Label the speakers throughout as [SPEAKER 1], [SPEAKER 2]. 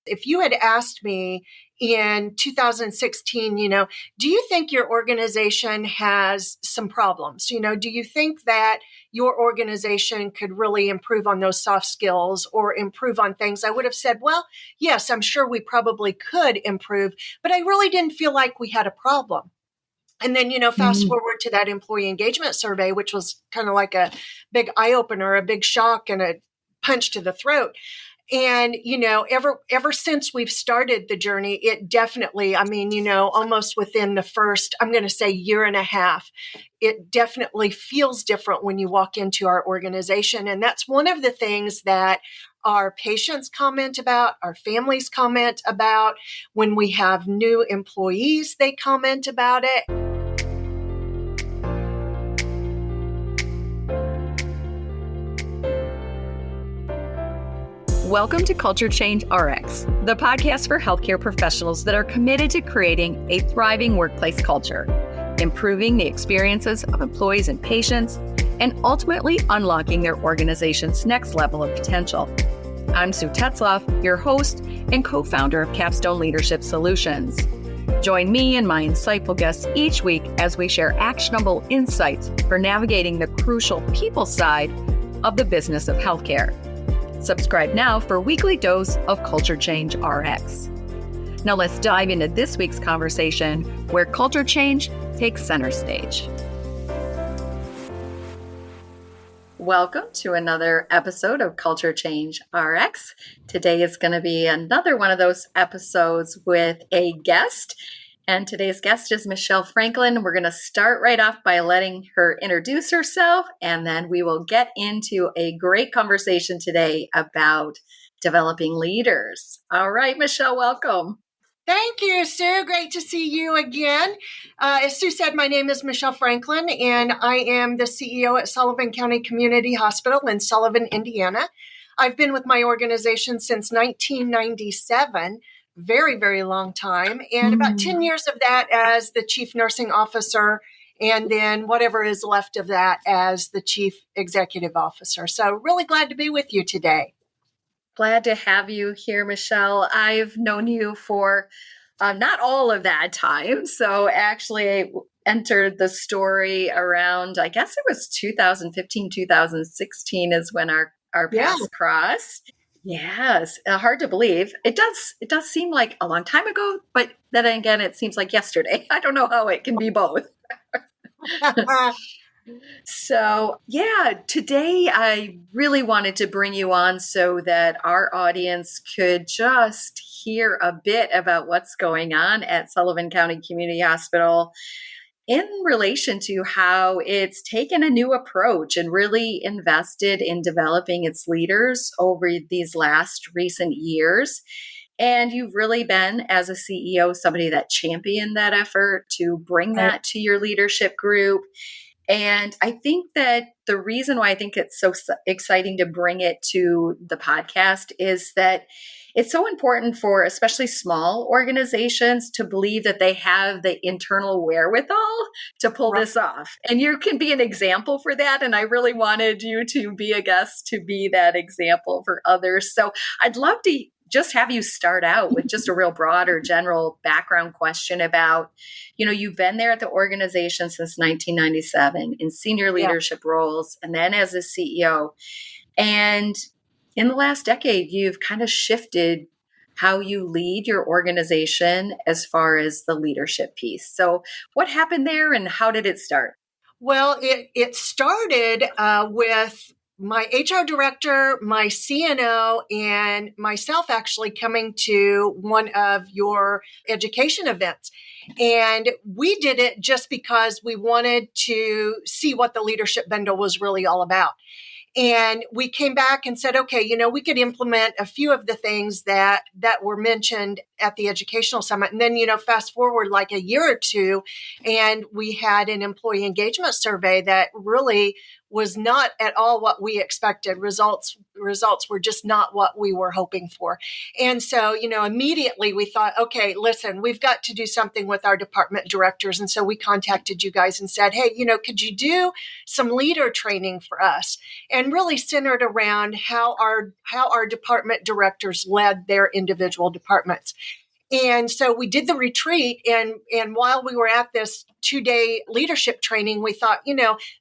[SPEAKER 1] If you had asked me in 2016, do you think your organization has some problems? Do you think that your organization could really improve on those soft skills or improve on things? I would have said, well, yes, I'm sure we probably could improve, but I really didn't feel like we had a problem. And then, fast forward to that employee engagement survey, which was kind of like a big eye opener, a big shock and a punch to the throat. And, ever since we've started the journey, it definitely, almost within the first, I'm going to say year and a half, it definitely feels different when you walk into our organization. And that's one of the things that our patients comment about, our families comment about. When we have new employees, they comment about it.
[SPEAKER 2] Welcome to Culture Change RX, the podcast for healthcare professionals that are committed to creating a thriving workplace culture, improving the experiences of employees and patients, and ultimately unlocking their organization's next level of potential. I'm Sue Tetzloff, your host and co-founder of Capstone Leadership Solutions. Join me and my insightful guests each week as we share actionable insights for navigating the crucial people side of the business of healthcare. Subscribe now for a weekly dose of Culture Change RX. Now let's dive into this week's conversation where culture change takes center stage. Welcome to another episode of Culture Change RX. Today is going to be another one of those episodes with a guest. And today's guest is Michelle Franklin. We're going to start right off by letting her introduce herself, and then we will get into a great conversation today about developing leaders. All right, Michelle, welcome.
[SPEAKER 1] Thank you, Sue. Great to see you again. As Sue said, my name is Michelle Franklin, and I am the CEO at Sullivan County Community Hospital in Sullivan, Indiana. I've been with my organization since 1997. Very, very long time. And about 10 years of that as the chief nursing officer, and then whatever is left of that as the chief executive officer. So really glad to be with you today.
[SPEAKER 2] Glad to have you here, Michelle. I've known you for not all of that time. So actually I entered the story around, I guess it was 2015, 2016 is when our paths crossed. Yes, hard to believe. It does seem like a long time ago, but then again, it seems like yesterday. I don't know how it can be both. So, today I really wanted to bring you on so that our audience could just hear a bit about what's going on at Sullivan County Community Hospital in relation to how it's taken a new approach and really invested in developing its leaders over these last recent years. And you've really been, as a CEO, somebody that championed that effort to bring that to your leadership group. And I think that the reason why I think it's so exciting to bring it to the podcast is that it's so important for especially small organizations to believe that they have the internal wherewithal to pull this off. And you can be an example for that. And I really wanted you to be a guest to be that example for others. So I'd love to just have you start out with just a real broad or general background question about, you've been there at the organization since 1997 in senior leadership roles and then as a CEO. And in the last decade, you've kind of shifted how you lead your organization as far as the leadership piece. So what happened there and how did it start?
[SPEAKER 1] Well, it started with my HR director, my CNO, and myself actually coming to one of your education events. And we did it just because we wanted to see what the leadership bundle was really all about. And we came back and said, okay, we could implement a few of the things that were mentioned at the educational summit. And then, fast forward like a year or two, and we had an employee engagement survey that really was not at all what we expected. Results were just not what we were hoping for. And so, immediately we thought, okay, listen, we've got to do something with our department directors. And so we contacted you guys and said, hey, could you do some leader training for us? And really centered around how our department directors led their individual departments. And so we did the retreat, and while we were at this 2-day leadership training, we thought,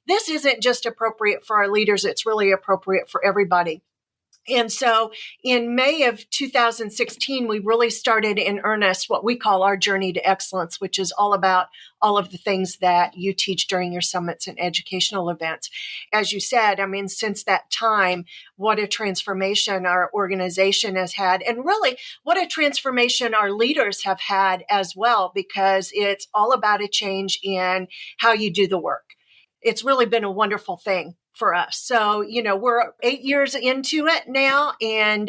[SPEAKER 1] this isn't just appropriate for our leaders, it's really appropriate for everybody. And so in May of 2016, we really started in earnest what we call our journey to excellence, which is all about all of the things that you teach during your summits and educational events. As you said, since that time, what a transformation our organization has had, and really what a transformation our leaders have had as well, because it's all about a change in how you do the work. It's really been a wonderful thing for us. So, we're 8 years into it now, and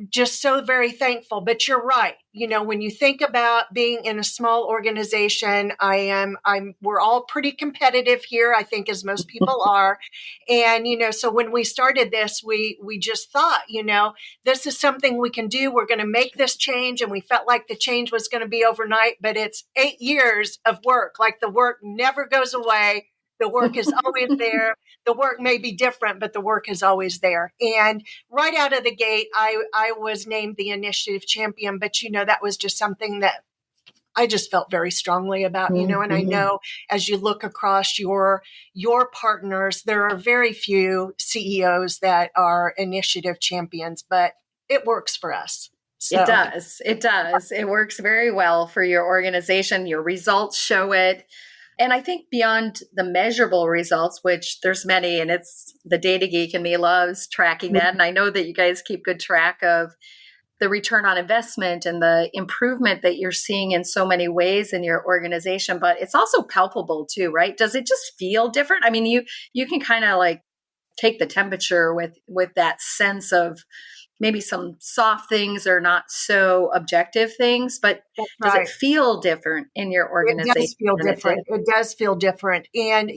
[SPEAKER 1] just so very thankful. But you're right. When you think about being in a small organization, we're all pretty competitive here, I think, as most people are. And, so when we started this, we just thought, this is something we can do. We're going to make this change. And we felt like the change was going to be overnight, but it's 8 years of work. Like, the work never goes away. The work is always there. The work may be different, but the work is always there. And right out of the gate, I was named the initiative champion, but that was just something that I just felt very strongly about, and I know as you look across your partners, there are very few CEOs that are initiative champions, but it works for us. So.
[SPEAKER 2] It does. It does. It works very well for your organization. Your results show it. And I think beyond the measurable results, which there's many, and it's the data geek in me loves tracking that. And I know that you guys keep good track of the return on investment and the improvement that you're seeing in so many ways in your organization, but it's also palpable too, right? Does it just feel different? You can kind of like take the temperature with that sense of maybe some soft things or not so objective things, but does it feel different in your organization?
[SPEAKER 1] It does feel different. It does feel different. And,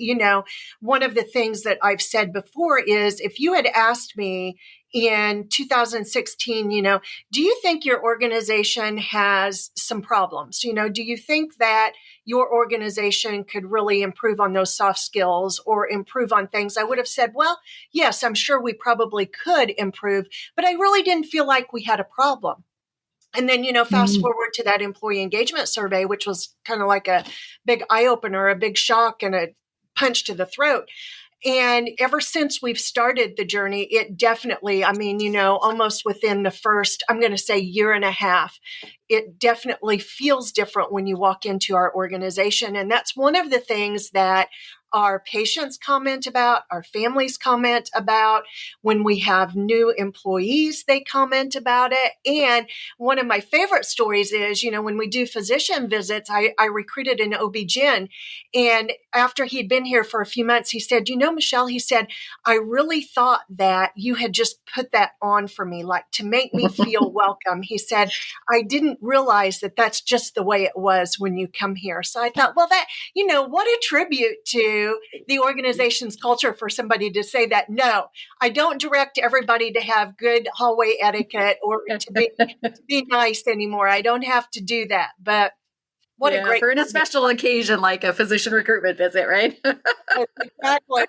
[SPEAKER 1] one of the things that I've said before is, if you had asked me in 2016, do you think your organization has some problems? Do you think that your organization could really improve on those soft skills or improve on things? I would have said, well, yes, I'm sure we probably could improve, but I really didn't feel like we had a problem. And then, fast forward to that employee engagement survey, which was kind of like a big eye opener, a big shock, and a punch to the throat. And ever since we've started the journey, it definitely, almost within the first, I'm going to say, year and a half, it definitely feels different when you walk into our organization. And that's one of the things that our patients comment about, our families comment about. When we have new employees, they comment about it. And one of my favorite stories is, when we do physician visits, I recruited an OB-GYN. And after he'd been here for a few months, he said, Michelle, he said, I really thought that you had just put that on for me, like to make me feel welcome. He said, I didn't realize that that's just the way it was when you come here. So I thought, well, that, what a tribute to the organization's culture for somebody to say that. No, I don't direct everybody to have good hallway etiquette or to be nice anymore. I don't have to do that. But what a great
[SPEAKER 2] for a special occasion like a physician recruitment visit, right?
[SPEAKER 1] Exactly.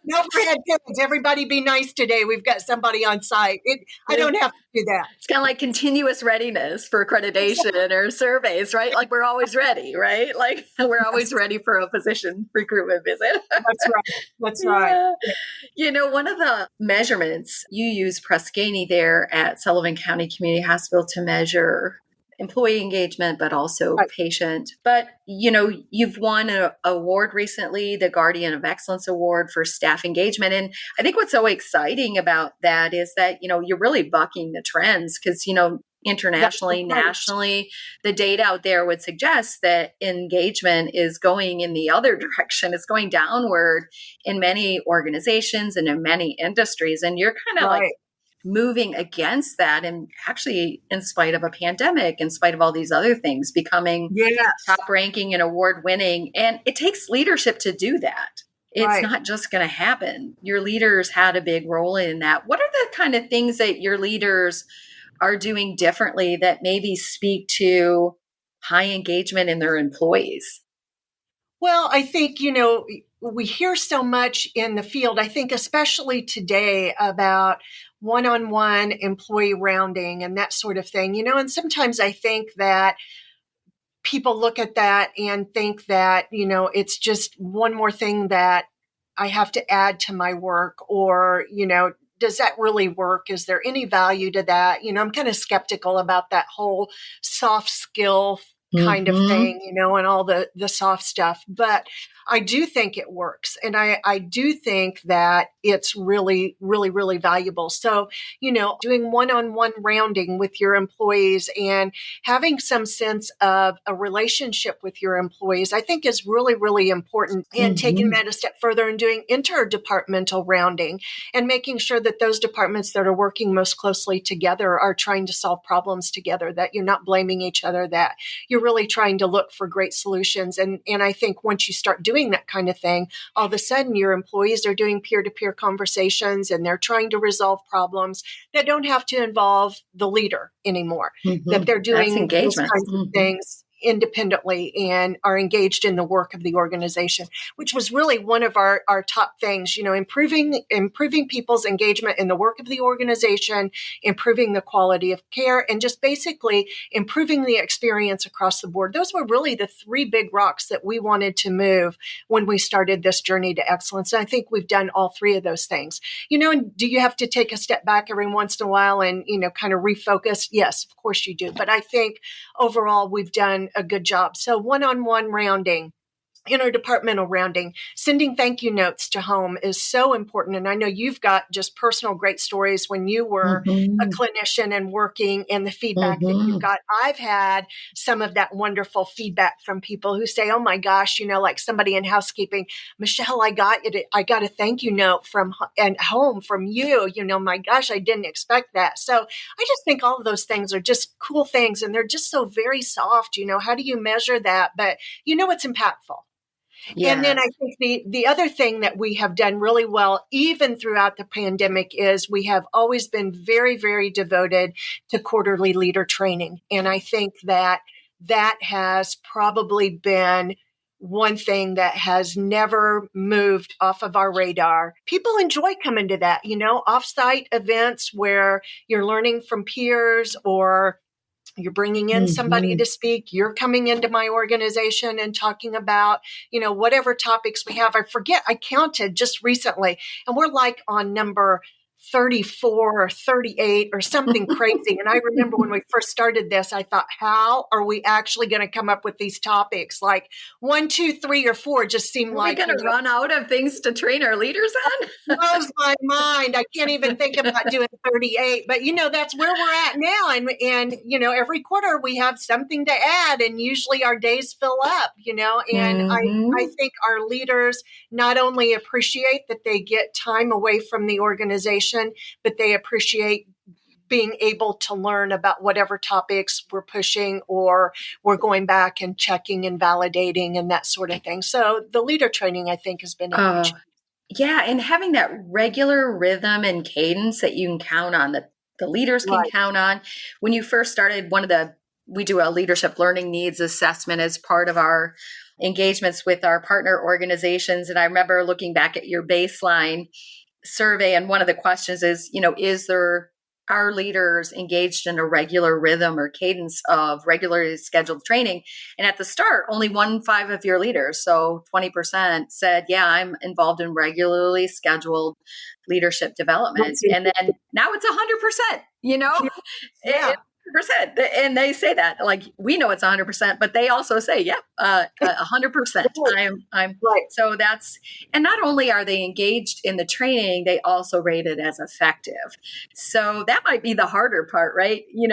[SPEAKER 1] No overhead kids. Everybody be nice today. We've got somebody on site. I don't have to do that.
[SPEAKER 2] It's kind of like continuous readiness for accreditation or surveys, right? Like, we're always ready, right? Like, we're always ready for a physician recruitment visit.
[SPEAKER 1] That's right.
[SPEAKER 2] Yeah. One of the measurements, you use Press-Ganey there at Sullivan County Community Hospital to measure employee engagement, but also patient. But, you've won an award recently, the Guardian of Excellence Award for staff engagement. And I think what's so exciting about that is that, you're really bucking the trends because, internationally, nationally, the data out there would suggest that engagement is going in the other direction. It's going downward in many organizations and in many industries. And you're kind of like moving against that, and actually, in spite of a pandemic, in spite of all these other things, becoming top ranking and award winning. And it takes leadership to do that. It's
[SPEAKER 1] Right.
[SPEAKER 2] not just going to happen. Your leaders had a big role in that. What are the kind of things that your leaders are doing differently that maybe speak to high engagement in their employees?
[SPEAKER 1] Well, I think, we hear so much in the field, I think, especially today, about one on one employee rounding and that sort of thing, and sometimes I think that people look at that and think that, it's just one more thing that I have to add to my work, or, does that really work? Is there any value to that? I'm kind of skeptical about that whole soft skill kind of
[SPEAKER 2] Mm-hmm.
[SPEAKER 1] thing, and all the soft stuff. But I do think it works. And I do think that it's really, really, really valuable. So, doing one on one rounding with your employees and having some sense of a relationship with your employees, I think is really, really important. And taking
[SPEAKER 2] Mm-hmm.
[SPEAKER 1] that a step further and doing interdepartmental rounding and making sure that those departments that are working most closely together are trying to solve problems together, that you're not blaming each other, that you're really trying to look for great solutions. And I think once you start doing that kind of thing, all of a sudden your employees are doing peer-to-peer conversations and they're trying to resolve problems that don't have to involve the leader anymore, that
[SPEAKER 2] Mm-hmm.
[SPEAKER 1] they're
[SPEAKER 2] That's
[SPEAKER 1] doing those
[SPEAKER 2] engagement.
[SPEAKER 1] kinds of
[SPEAKER 2] Mm-hmm.
[SPEAKER 1] things independently and are engaged in the work of the organization, which was really one of our top things, improving people's engagement in the work of the organization, improving the quality of care, and just basically improving the experience across the board. Those were really the three big rocks that we wanted to move when we started this journey to excellence. And I think we've done all three of those things. And do you have to take a step back every once in a while and, kind of refocus? Yes, of course you do. But I think overall we've done a good job. So one-on-one rounding, interdepartmental rounding, sending thank you notes to home is so important. And I know you've got just personal great stories when you were a
[SPEAKER 2] Mm-hmm.
[SPEAKER 1] clinician and working, and the feedback that you've
[SPEAKER 2] Mm-hmm.
[SPEAKER 1] got. I've had some of that wonderful feedback from people who say, oh my gosh, like somebody in housekeeping, Michelle, I got a thank you note from and home from you. My gosh, I didn't expect that. So I just think all of those things are just cool things, and they're just so very soft. How do you measure that? But it's impactful. And then I
[SPEAKER 2] Yes.
[SPEAKER 1] think the other thing that we have done really well, even throughout the pandemic, is we have always been very, very devoted to quarterly leader training. And I think that has probably been one thing that has never moved off of our radar. People enjoy coming to that, offsite events where you're learning from peers, or you're bringing in somebody
[SPEAKER 2] Mm-hmm.
[SPEAKER 1] to speak, you're coming into my organization and talking about, whatever topics we have. I forget, I counted just recently, and we're like on number 34 or 38 or something crazy. And I remember when we first started this, I thought, how are we actually going to come up with these topics? Like 1, 2, 3, or 4 just seemed
[SPEAKER 2] Are we
[SPEAKER 1] like,
[SPEAKER 2] going to run out of things to train our leaders on?
[SPEAKER 1] blows my mind. I can't even think about doing 38, but that's where we're at now. And every quarter we have something to add, and usually our days fill up, and I
[SPEAKER 2] Mm-hmm.
[SPEAKER 1] think our leaders not only appreciate that they get time away from the organization, but they appreciate being able to learn about whatever topics we're pushing, or we're going back and checking and validating and that sort of thing. So the leader training, I think, has been a
[SPEAKER 2] Uh,
[SPEAKER 1] huge.
[SPEAKER 2] yeah, and having that regular rhythm and cadence that you can count on, that the leaders can
[SPEAKER 1] Right.
[SPEAKER 2] count on. When you first started, we do a leadership learning needs assessment as part of our engagements with our partner organizations. And I remember looking back at your baseline survey, and one of the questions is, is there our leaders engaged in a regular rhythm or cadence of regularly scheduled training? And at the start, only 1/5 of your leaders, so 20%, said, yeah, I'm involved in regularly scheduled leadership development.
[SPEAKER 1] That's
[SPEAKER 2] And then now it's 100%,
[SPEAKER 1] Yeah.
[SPEAKER 2] 100%. And they say that, like, we know it's 100%, but they also say, yeah, 100%.
[SPEAKER 1] Right.
[SPEAKER 2] I'm,
[SPEAKER 1] Right.
[SPEAKER 2] so that's, and not only are they engaged in the training, they also rate it as effective. So that might be the harder part, right? You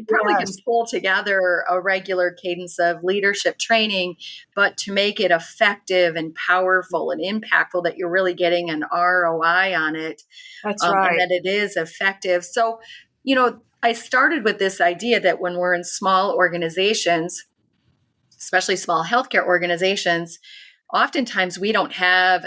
[SPEAKER 2] probably can
[SPEAKER 1] Yes.
[SPEAKER 2] pull together a regular cadence of leadership training, but to make it effective and powerful and impactful, that you're really getting an ROI on it,
[SPEAKER 1] That's
[SPEAKER 2] and
[SPEAKER 1] right.
[SPEAKER 2] that it is effective. So, I started with this idea that when we're in small organizations, especially small healthcare organizations, oftentimes we don't have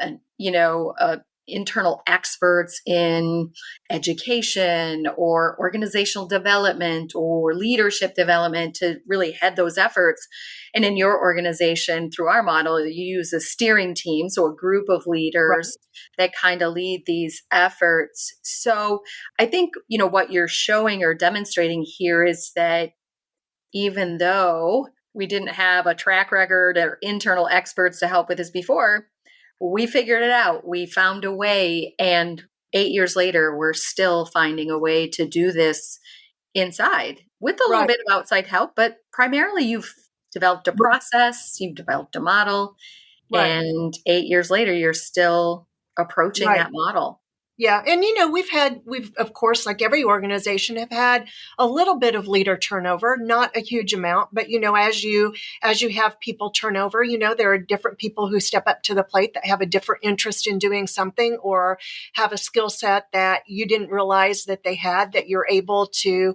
[SPEAKER 2] internal experts in education or organizational development or leadership development to really head those efforts. And in your organization, through our model, you use a steering team, so a group of
[SPEAKER 1] Right.
[SPEAKER 2] leaders that kind of lead these efforts. So I think, what you're showing or demonstrating here is that even though we didn't have a track record or internal experts to help with this before, we figured it out. We found a way. And 8 years later, we're still finding a way to do this inside with a little
[SPEAKER 1] Right.
[SPEAKER 2] bit of outside help. But primarily, you've developed a process, you've developed a model.
[SPEAKER 1] Right.
[SPEAKER 2] And 8 years later, you're still approaching
[SPEAKER 1] Right.
[SPEAKER 2] that model.
[SPEAKER 1] Yeah. And, we've, of course, like every organization, have had a little bit of leader turnover, not a huge amount, but, as you have people turnover, there are different people who step up to the plate that have a different interest in doing something or have a skill set that you didn't realize that they had, that you're able to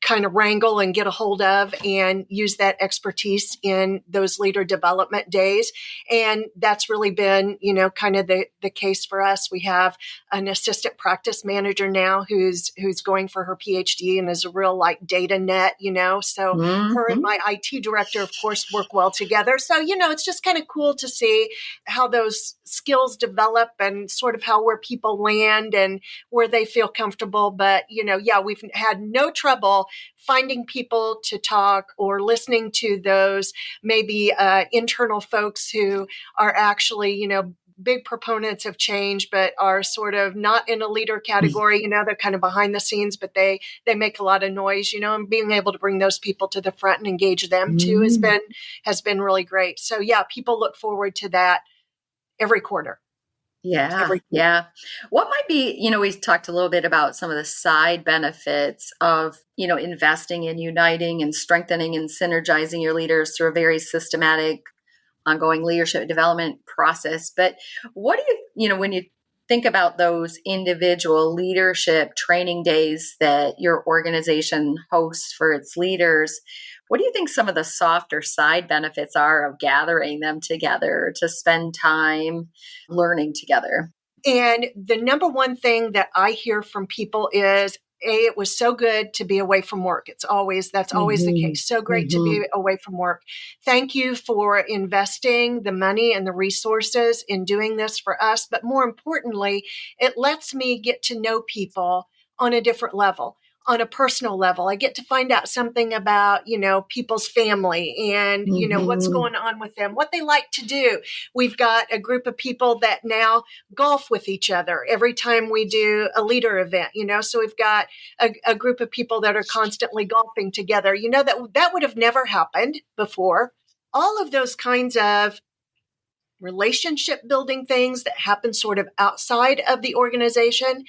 [SPEAKER 1] kind of wrangle and get a hold of and use that expertise in those leader development days. And that's really been, kind of the case for us. We have an assistant practice manager now who's going for her PhD and is a real like data net, so her and
[SPEAKER 2] Mm-hmm.
[SPEAKER 1] my IT director, of course, work well together. So, it's just kind of cool to see how those skills develop and sort of where people land and where they feel comfortable. But, yeah, we've had no trouble finding people to talk or listening to those maybe internal folks who are actually, big proponents of change, but are sort of not in a leader category. They're kind of behind the scenes, but they make a lot of noise. And being able to bring those people to the front and engage them too
[SPEAKER 2] Mm-hmm.
[SPEAKER 1] has been really great. So yeah, people look forward to that every quarter.
[SPEAKER 2] Yeah,
[SPEAKER 1] Every quarter.
[SPEAKER 2] yeah. What might be, we talked a little bit about some of the side benefits of, investing in uniting and strengthening and synergizing your leaders through a very systematic, ongoing leadership development process. But what do when you think about those individual leadership training days that your organization hosts for its leaders, what do you think some of the softer side benefits are of gathering them together to spend time learning together?
[SPEAKER 1] And the number one thing that I hear from people is, it was so good to be away from work. That's always the
[SPEAKER 2] Mm-hmm.
[SPEAKER 1] case. So great to
[SPEAKER 2] Mm-hmm.
[SPEAKER 1] be away from work. Thank you for investing the money and the resources in doing this for us. But more importantly, it lets me get to know people on a different level, on a personal level. I get to find out something about, people's family and, what's
[SPEAKER 2] Mm-hmm.
[SPEAKER 1] going on with them, what they like to do. We've got a group of people that now golf with each other every time we do a leader event, so we've got a group of people that are constantly golfing together, that would have never happened before. All of those kinds of relationship building things that happen sort of outside of the organization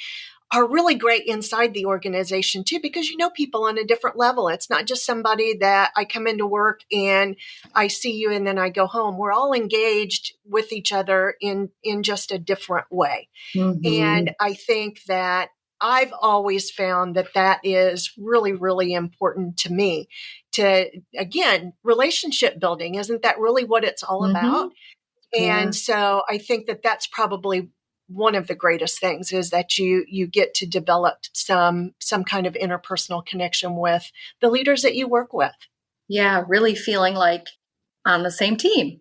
[SPEAKER 1] are really great inside the organization too, because people on a different level. It's not just somebody that I come into work and I see you and then I go home. We're all engaged with each other in just a different way. And
[SPEAKER 2] Mm-hmm.
[SPEAKER 1] I think that I've always found that is really, really important to me. To, again, relationship building, isn't that really what it's all
[SPEAKER 2] Mm-hmm.
[SPEAKER 1] about?
[SPEAKER 2] Yeah.
[SPEAKER 1] And so I think that's probably one of the greatest things, is that you get to develop some kind of interpersonal connection with the leaders that you work with.
[SPEAKER 2] Yeah. Really feeling like on the same team.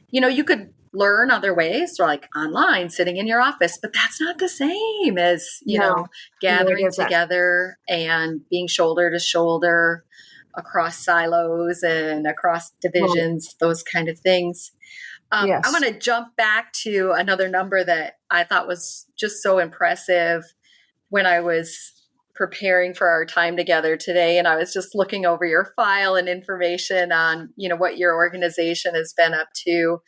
[SPEAKER 2] You could learn other ways, like online, sitting in your office, but that's not the same as,
[SPEAKER 1] No, no, it
[SPEAKER 2] gathering
[SPEAKER 1] isn't.
[SPEAKER 2] together and being shoulder to shoulder across silos and across
[SPEAKER 1] Right.
[SPEAKER 2] divisions, those kind of things. I want
[SPEAKER 1] Yes.
[SPEAKER 2] to jump back to another number that I thought was just so impressive when I was preparing for our time together today, and I was just looking over your file and information on, what your organization has been up to.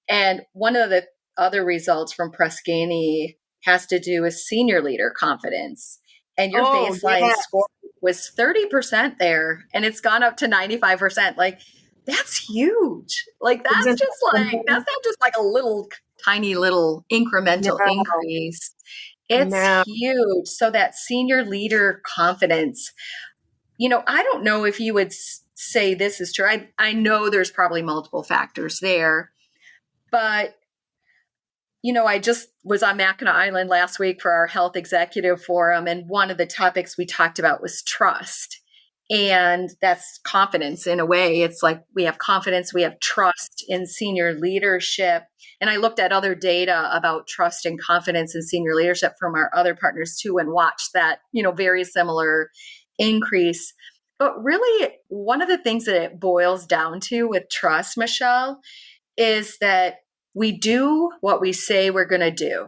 [SPEAKER 2] And one of the other results from Prescini has to do with senior leader confidence. And your
[SPEAKER 1] Oh,
[SPEAKER 2] baseline
[SPEAKER 1] yeah.
[SPEAKER 2] score was 30% there, and it's gone up to 95%. Like, that's huge. Like,
[SPEAKER 1] Isn't that
[SPEAKER 2] that's
[SPEAKER 1] something?
[SPEAKER 2] not just like a little tiny little incremental
[SPEAKER 1] No,
[SPEAKER 2] increase. It's
[SPEAKER 1] no.
[SPEAKER 2] huge. So, that senior leader confidence, I don't know if you would say this is true. I know there's probably multiple factors there, But I just was on Mackinac Island last week for our health executive forum, and one of the topics we talked about was trust. And that's confidence in a way. It's like we have confidence, we have trust in senior leadership. And I looked at other data about trust and confidence in senior leadership from our other partners too, and watched that, very similar increase. But really, one of the things that it boils down to with trust, Michelle, is that we do what we say we're going to do.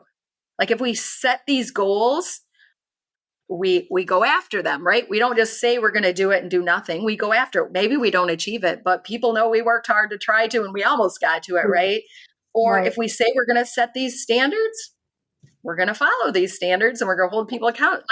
[SPEAKER 2] Like if we set these goals, we go after them, right? We don't just say we're going to do it and do nothing. We go after it. Maybe we don't achieve it, but people know we worked hard to try to and we almost got to it, right? Or
[SPEAKER 1] Right.
[SPEAKER 2] if we say we're going to set these standards, we're going to follow these standards and we're going to hold people accountable.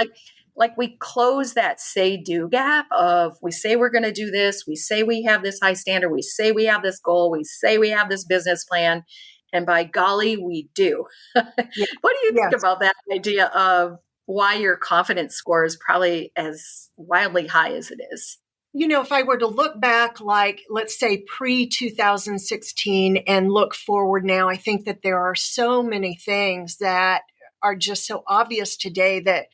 [SPEAKER 2] Like we close that say do gap of we say we're going to do this, we say we have this high standard, we say we have this goal, we say we have this business plan, and by golly, we do. What
[SPEAKER 1] Yeah.
[SPEAKER 2] do you think
[SPEAKER 1] Yes.
[SPEAKER 2] about that idea of why your confidence score is probably as wildly high as it is?
[SPEAKER 1] If I were to look back, like, let's say pre 2016 and look forward now, I think that there are so many things that are just so obvious today that,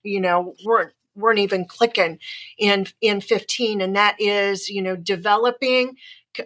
[SPEAKER 1] weren't even clicking in 15. And that is, developing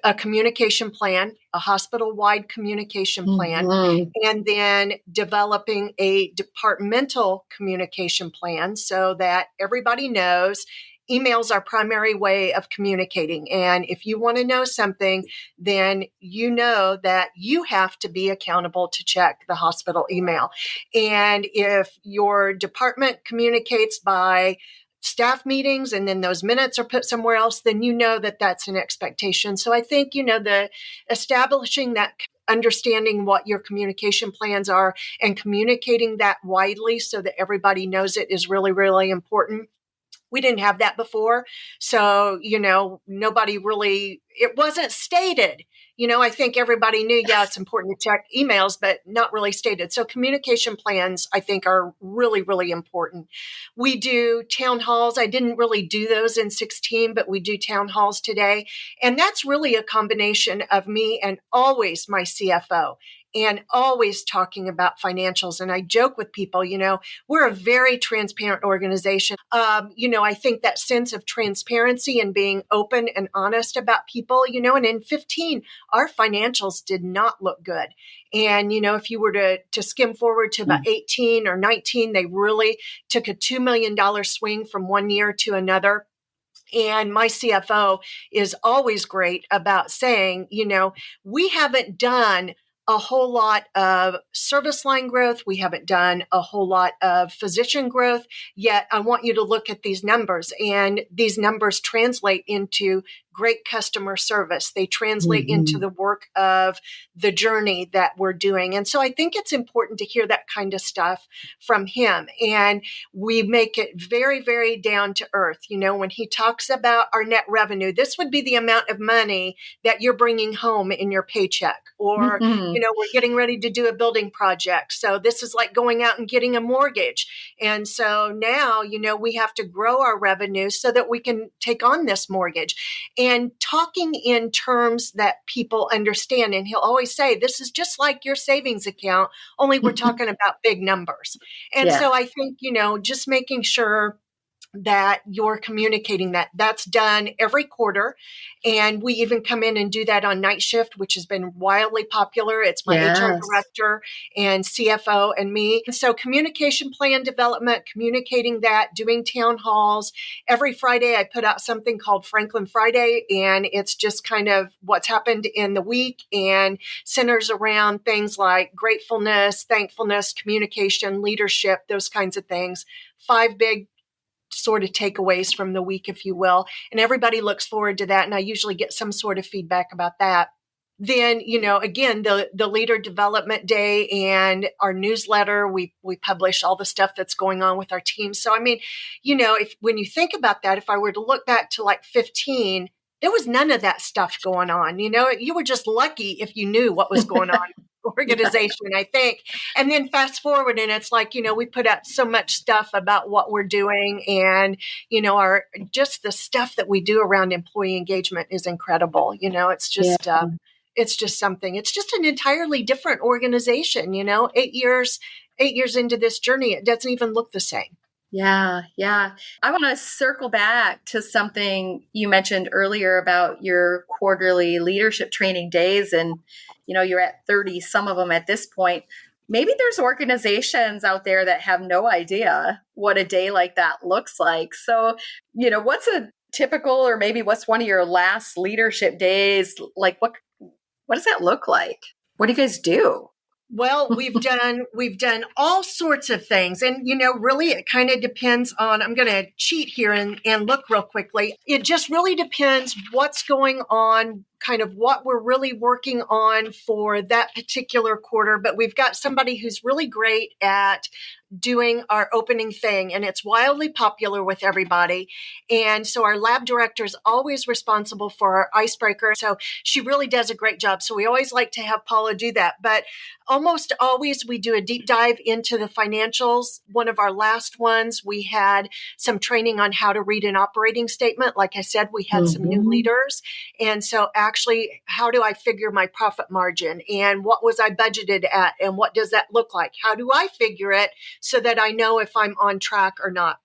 [SPEAKER 1] a communication plan, a hospital-wide communication plan,
[SPEAKER 2] Mm-hmm.
[SPEAKER 1] and then developing a departmental communication plan so that everybody knows email's our primary way of communicating. And if you want to know something, then you know that you have to be accountable to check the hospital email. And if your department communicates by staff meetings and then those minutes are put somewhere else, then you know that that's an expectation. So I think, the establishing that understanding what your communication plans are and communicating that widely so that everybody knows it is really, really important. We didn't have that before. So, nobody really, it wasn't stated. I think everybody knew, yeah, it's important to check emails, but not really stated. So communication plans, I think, are really, really important. We do town halls. I didn't really do those in 16, but we do town halls today. And that's really a combination of me and always my CFO and always talking about financials. And I joke with people, we're a very transparent organization. I think that sense of transparency and being open and honest about people, and in 15, our financials did not look good. And, if you were to skim forward to about 18 or 19, they really took a $2 million swing from one year to another. And my CFO is always great about saying, we haven't done a whole lot of service line growth. We haven't done a whole lot of physician growth, yet I want you to look at these numbers, and these numbers translate into great customer service. They translate into the work of the journey that we're doing. And so I think it's important to hear that kind of stuff from him. And we make it very, very down to earth. When he talks about our net revenue, this would be the amount of money that you're bringing home in your paycheck. Or,
[SPEAKER 2] Mm-hmm.
[SPEAKER 1] we're getting ready to do a building project. So this is like going out and getting a mortgage. And so now, we have to grow our revenue so that we can take on this mortgage. And talking in terms that people understand. And he'll always say, this is just like your savings account, only we're talking about big numbers. And
[SPEAKER 2] Yeah.
[SPEAKER 1] so I think, just making sure that you're communicating that's done every quarter. And we even come in and do that on night shift, which has been wildly popular. It's my HR
[SPEAKER 2] Yes.
[SPEAKER 1] director and CFO and me. And so communication plan development, communicating that, doing town halls. Every Friday, I put out something called Franklin Friday, and it's just kind of what's happened in the week and centers around things like gratefulness, thankfulness, communication, leadership, those kinds of things. 5 big sort of takeaways from the week, if you will. And everybody looks forward to that. And I usually get some sort of feedback about that. Then, again, the leader development day and our newsletter, we publish all the stuff that's going on with our team. So, I mean, if when you think about that, if I were to look back to like 15, there was none of that stuff going on. You were just lucky if you knew what was going on in the organization, I think. And then fast forward, and it's like, we put out so much stuff about what we're doing, and, our just the stuff that we do around employee engagement is incredible. It's
[SPEAKER 2] Yeah.
[SPEAKER 1] just it's just something. It's just an entirely different organization, 8 years into this journey, it doesn't even look the same.
[SPEAKER 2] Yeah, yeah. I want to circle back to something you mentioned earlier about your quarterly leadership training days. And, you're at 30, some of them at this point. Maybe there's organizations out there that have no idea what a day like that looks like. So, what's a typical, or maybe what's one of your last leadership days? Like, what does that look like? What do you guys do?
[SPEAKER 1] Well, we've done all sorts of things. And really it kind of depends on, I'm going to cheat here and look real quickly. It just really depends what's going on, kind of what we're really working on for that particular quarter. But we've got somebody who's really great at doing our opening thing, and it's wildly popular with everybody. And so our lab director is always responsible for our icebreaker. So she really does a great job. So we always like to have Paula do that. But almost always we do a deep dive into the financials. One of our last ones, we had some training on how to read an operating statement. Like I said, we had some new leaders. And so actually, how do I figure my profit margin? And what was I budgeted at? And what does that look like? How do I figure it so that I know if I'm on track or not?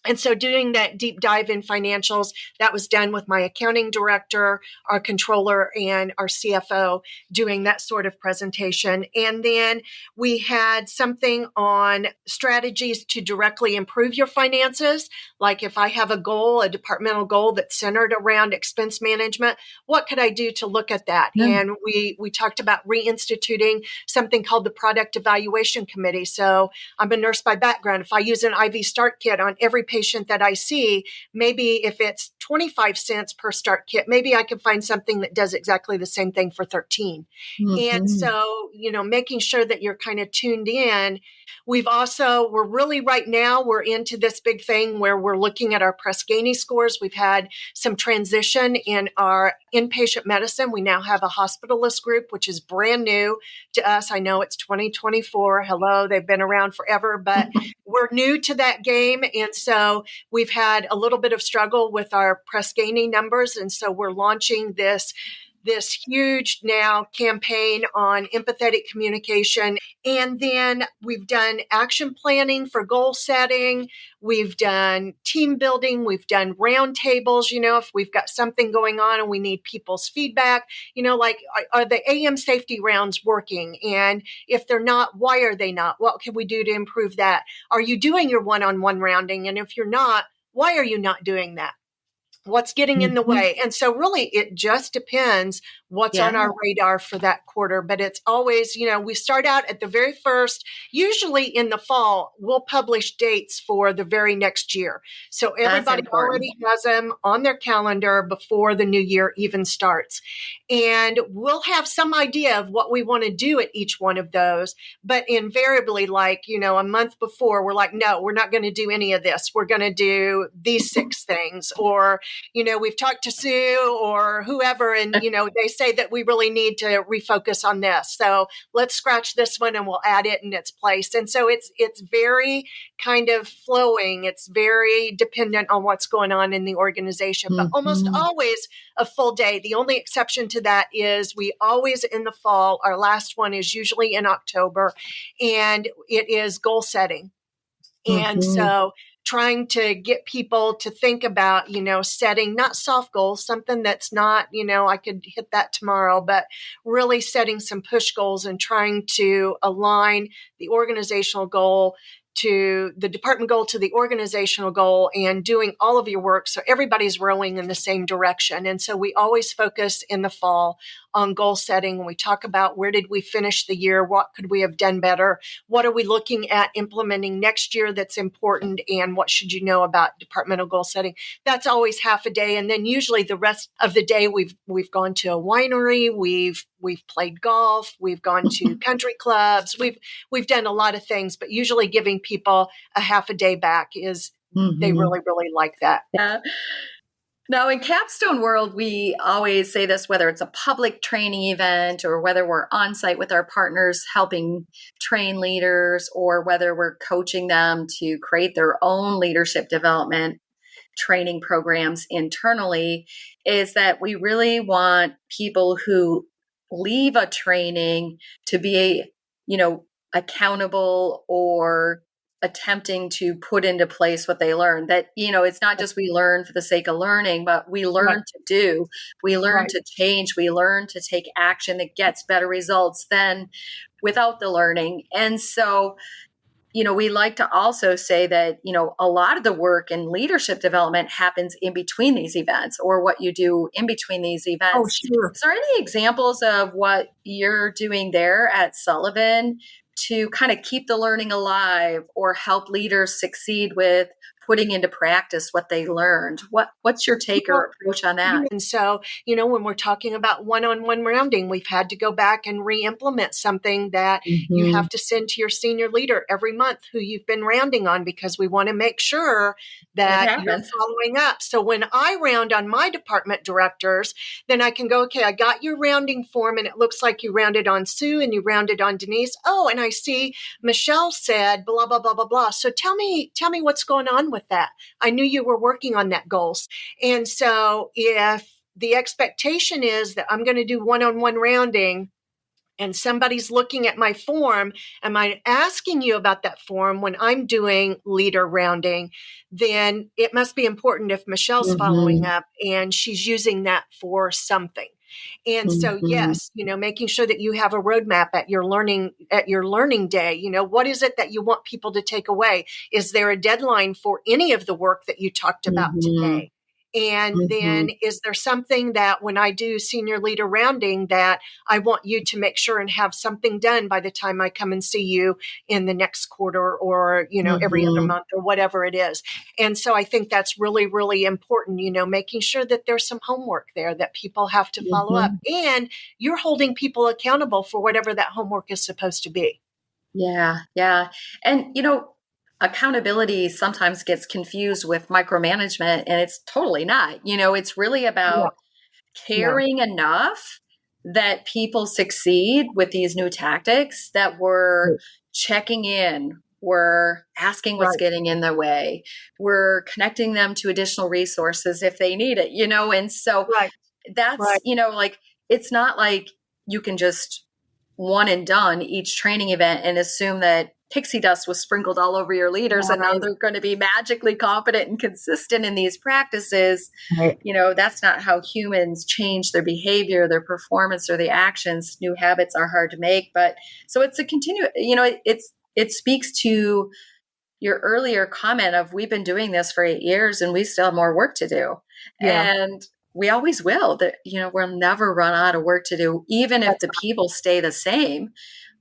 [SPEAKER 1] And so doing that deep dive in financials, that was done with my accounting director, our controller, and our CFO doing that sort of presentation. And then we had something on strategies to directly improve your finances. Like if I have a goal, a departmental goal that's centered around expense management, what could I do to look at that?
[SPEAKER 2] Yeah.
[SPEAKER 1] And we talked about reinstituting something called the product evaluation committee. So I'm a nurse by background. If I use an IV start kit on every patient that I see, maybe if it's 25 cents per start kit, maybe I can find something that does exactly the same thing for 13. And so, making sure that you're kind of tuned in. We're really right now, we're into this big thing where we're looking at our Press Ganey scores. We've had some transition in our inpatient medicine. We now have a hospitalist group, which is brand new to us. I know it's 2024. Hello, they've been around forever, but we're new to that game. And so we've had a little bit of struggle with our Press Ganey numbers. And so we're launching this huge now campaign on empathetic communication. And then we've done action planning for goal setting. We've done team building. We've done roundtables. If we've got something going on and we need people's feedback, like are the AM safety rounds working? And if they're not, why are they not? What can we do to improve that? Are you doing your one-on-one rounding? And if you're not, why are you not doing that? What's getting in the way? And so really it just depends what's on our radar for that quarter. But it's always, we start out at the very first, usually in the fall, we'll publish dates for the very next year. So everybody already has them on their calendar before the new year even starts. And we'll have some idea of what we want to do at each one of those. But invariably, like, a month before, we're like, no, we're not going to do any of this. We're going to do these 6 things. Or, we've talked to Sue or whoever, and, they say that we really need to refocus on this. So let's scratch this one and we'll add it in its place. And so it's very kind of flowing. It's very dependent on what's going on in the organization, but almost always a full day. The only exception to that is we always in the fall, our last one is usually in October, and it is goal setting. And so trying to get people to think about, setting not soft goals, something that's not, I could hit that tomorrow, but really setting some push goals and trying to align the organizational goal to the department goal to the organizational goal and doing all of your work so everybody's rowing in the same direction. And so we always focus in the fall on goal setting. We talk about where did we finish the year? What could we have done better? What are we looking at implementing next year that's important? And what should you know about departmental goal setting? That's always half a day. And then usually the rest of the day we've gone to a winery, we've played golf, we've gone to country clubs, we've done a lot of things, but usually giving people a half a day back is they really, really like that.
[SPEAKER 2] Yeah. Now, in Capstone World, we always say this, whether it's a public training event or whether we're on site with our partners helping train leaders or whether we're coaching them to create their own leadership development training programs internally, is that we really want people who leave a training to be, accountable or attempting to put into place what they learn. That, it's not just we learn for the sake of learning, but we
[SPEAKER 1] Right,
[SPEAKER 2] learn to do, we learn
[SPEAKER 1] right.
[SPEAKER 2] to change, we learn to take action that gets better results than without the learning. And so, we like to also say that, a lot of the work in leadership development happens in between these events, or what you do in between these
[SPEAKER 1] Oh,
[SPEAKER 2] events.
[SPEAKER 1] sure.
[SPEAKER 2] Is there any examples of what you're doing there at Sullivan to kind of keep the learning alive or help leaders succeed with putting into practice what they learned? What's your take or
[SPEAKER 1] Well,
[SPEAKER 2] approach on that?
[SPEAKER 1] and so, when we're talking about one-on-one rounding, we've had to go back and re-implement something that you
[SPEAKER 2] Mm-hmm.
[SPEAKER 1] have to send to your senior leader every month who you've been rounding on, because we want to make sure
[SPEAKER 2] It
[SPEAKER 1] that you're
[SPEAKER 2] happens.
[SPEAKER 1] following up. So when I round on my department directors, then I can go, okay, I got your rounding form and it looks like you rounded on Sue and you rounded on Denise. Oh, and I see Michelle said blah, blah, blah, blah, blah. So tell me what's going on with that. I knew you were working on that goal. And so if the expectation is that I'm going to do one-on-one rounding and somebody's looking at my form, am I asking you about that form when I'm doing leader rounding? Then it must be important if Michelle's following
[SPEAKER 2] Mm-hmm.
[SPEAKER 1] up and she's using that for something. And so,
[SPEAKER 2] Mm-hmm.
[SPEAKER 1] yes, making sure that you have a roadmap at your learning day. What is it that you want people to take away? Is there a deadline for any of the work that you talked about
[SPEAKER 2] Mm-hmm.
[SPEAKER 1] today? And
[SPEAKER 2] Mm-hmm.
[SPEAKER 1] then is there something that when I do senior leader rounding that I want you to make sure and have something done by the time I come and see you in the next quarter, or, every other
[SPEAKER 2] Mm-hmm.
[SPEAKER 1] month, or whatever it is. And so I think that's really, really important, making sure that there's some homework there that people have to follow up,
[SPEAKER 2] Mm-hmm.
[SPEAKER 1] and you're holding people accountable for whatever that homework is supposed to be.
[SPEAKER 2] Yeah, yeah. And, accountability sometimes gets confused with micromanagement, and it's totally not. It's really
[SPEAKER 1] No,
[SPEAKER 2] about
[SPEAKER 1] no.
[SPEAKER 2] caring enough that people succeed with these new tactics, that we're
[SPEAKER 1] Right,
[SPEAKER 2] checking in, we're asking what's
[SPEAKER 1] right,
[SPEAKER 2] getting in their way, we're connecting them to additional resources if they need it, and so
[SPEAKER 1] right,
[SPEAKER 2] that's,
[SPEAKER 1] right.
[SPEAKER 2] like, it's not like you can just one and done each training event and assume that pixie dust was sprinkled all over your leaders and now
[SPEAKER 1] Right,
[SPEAKER 2] they're going to be magically confident and consistent in these practices.
[SPEAKER 1] right.
[SPEAKER 2] That's not how humans change their behavior, their performance, or the actions. New habits are hard to make, but so it's a continue, it speaks to your earlier comment of we've been doing this for 8 years and we still have more work to do.
[SPEAKER 1] Yeah,
[SPEAKER 2] And we always will. That we'll never run out of work to do, even if
[SPEAKER 1] that's
[SPEAKER 2] the people stay the same.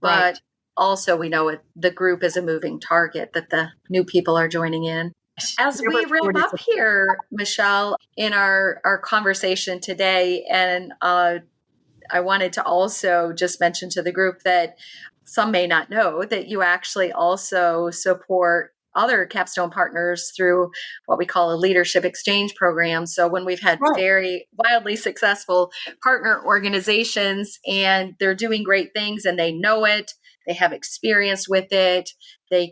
[SPEAKER 2] But
[SPEAKER 1] right.
[SPEAKER 2] also we know the group is a moving target, that the new people are joining in. As
[SPEAKER 1] Never
[SPEAKER 2] we wrap
[SPEAKER 1] shortage
[SPEAKER 2] up
[SPEAKER 1] of
[SPEAKER 2] here, Michelle, in our conversation today, and I wanted to also just mention to the group that some may not know that you actually also support other capstone partners through what we call a leadership exchange program. So when we've had
[SPEAKER 1] right.
[SPEAKER 2] very wildly successful partner organizations and they're doing great things and they know it, they have experience with it, they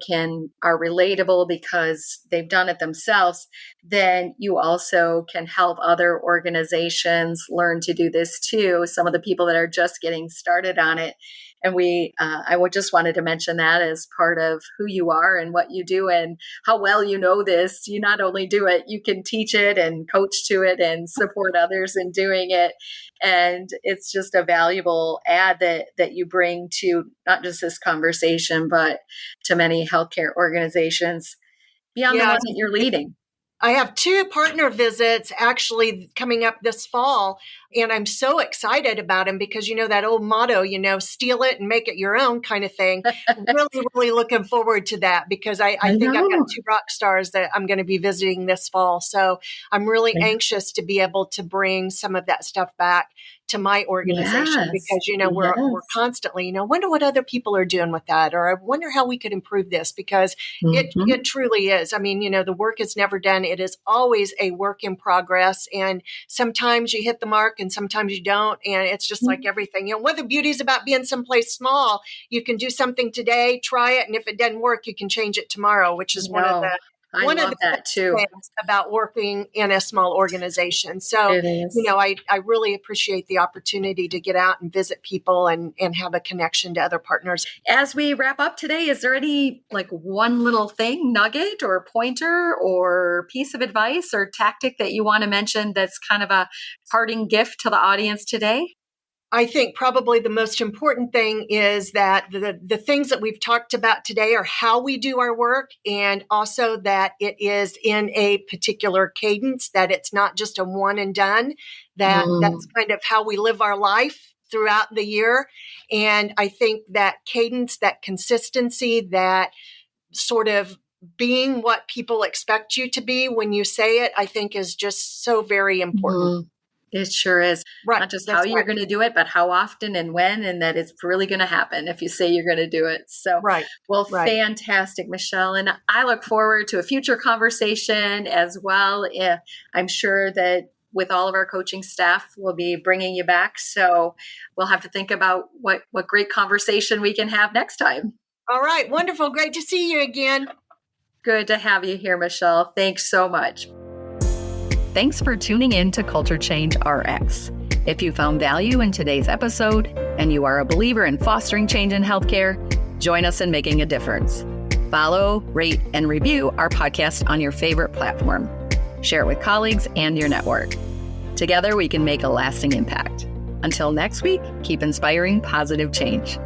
[SPEAKER 2] are relatable because they've done it themselves, then you also can help other organizations learn to do this too. Some of the people that are just getting started on it. And I would just wanted to mention that as part of who you are and what you do and how well you know this. You not only do it, you can teach it and coach to it and support others in doing it. And it's just a valuable add that you bring to not just this conversation, but to many healthcare organizations beyond the
[SPEAKER 1] Yeah,
[SPEAKER 2] one that you're leading.
[SPEAKER 1] I have two partner visits actually coming up this fall, and I'm so excited about them because, that old motto, steal it and make it your own kind of thing. Really, really looking forward to that because I
[SPEAKER 2] I
[SPEAKER 1] think I've got
[SPEAKER 2] know.
[SPEAKER 1] two rock stars that I'm going to be visiting this fall. So I'm really anxious to be able to bring some of that stuff back to my organization
[SPEAKER 2] Yes.
[SPEAKER 1] because, we're
[SPEAKER 2] Yes.
[SPEAKER 1] constantly, wonder what other people are doing with that, or I wonder how we could improve this because it
[SPEAKER 2] Hmm.
[SPEAKER 1] truly is. I mean, the work is never done. It is always a work in progress. And sometimes you hit the mark and sometimes you don't. And it's just like everything. What the beauty is about being someplace small, you can do something today, try it. And if it doesn't work, you can change it tomorrow, which
[SPEAKER 2] I
[SPEAKER 1] is one of
[SPEAKER 2] know. I
[SPEAKER 1] one of
[SPEAKER 2] love
[SPEAKER 1] the
[SPEAKER 2] that
[SPEAKER 1] best
[SPEAKER 2] too.
[SPEAKER 1] things about working in a small organization. So,
[SPEAKER 2] It is.
[SPEAKER 1] I really appreciate the opportunity to get out and visit people and have a connection to other partners.
[SPEAKER 2] As we wrap up today, is there any like one little thing, nugget or pointer or piece of advice or tactic that you want to mention that's kind of a parting gift to the audience today?
[SPEAKER 1] I think probably the most important thing is that the things that we've talked about today are how we do our work, and also that it is in a particular cadence, that it's not just a one and done, that's
[SPEAKER 2] Mm,
[SPEAKER 1] kind of how we live our life throughout the year. And I think that cadence, that consistency, that sort of being what people expect you to be when you say it, I think is just so very important.
[SPEAKER 2] mm. It sure is.
[SPEAKER 1] Right.
[SPEAKER 2] Not just how
[SPEAKER 1] That's
[SPEAKER 2] you're
[SPEAKER 1] right.
[SPEAKER 2] going to do it, but how often and when, and that it's really going to happen if you say you're going to do it. So,
[SPEAKER 1] Right.
[SPEAKER 2] well,
[SPEAKER 1] Right.
[SPEAKER 2] fantastic, Michelle. And I look forward to a future conversation as well. I'm sure that with all of our coaching staff, we'll be bringing you back. So we'll have to think about what great conversation we can have next time.
[SPEAKER 1] All right. Wonderful. Great to see you again.
[SPEAKER 2] Good to have you here, Michelle. Thanks so much.
[SPEAKER 3] Thanks for tuning in to Culture Change RX. If you found value in today's episode and you are a believer in fostering change in healthcare, join us in making a difference. Follow, rate, and review our podcast on your favorite platform. Share it with colleagues and your network. Together, we can make a lasting impact. Until next week, keep inspiring positive change.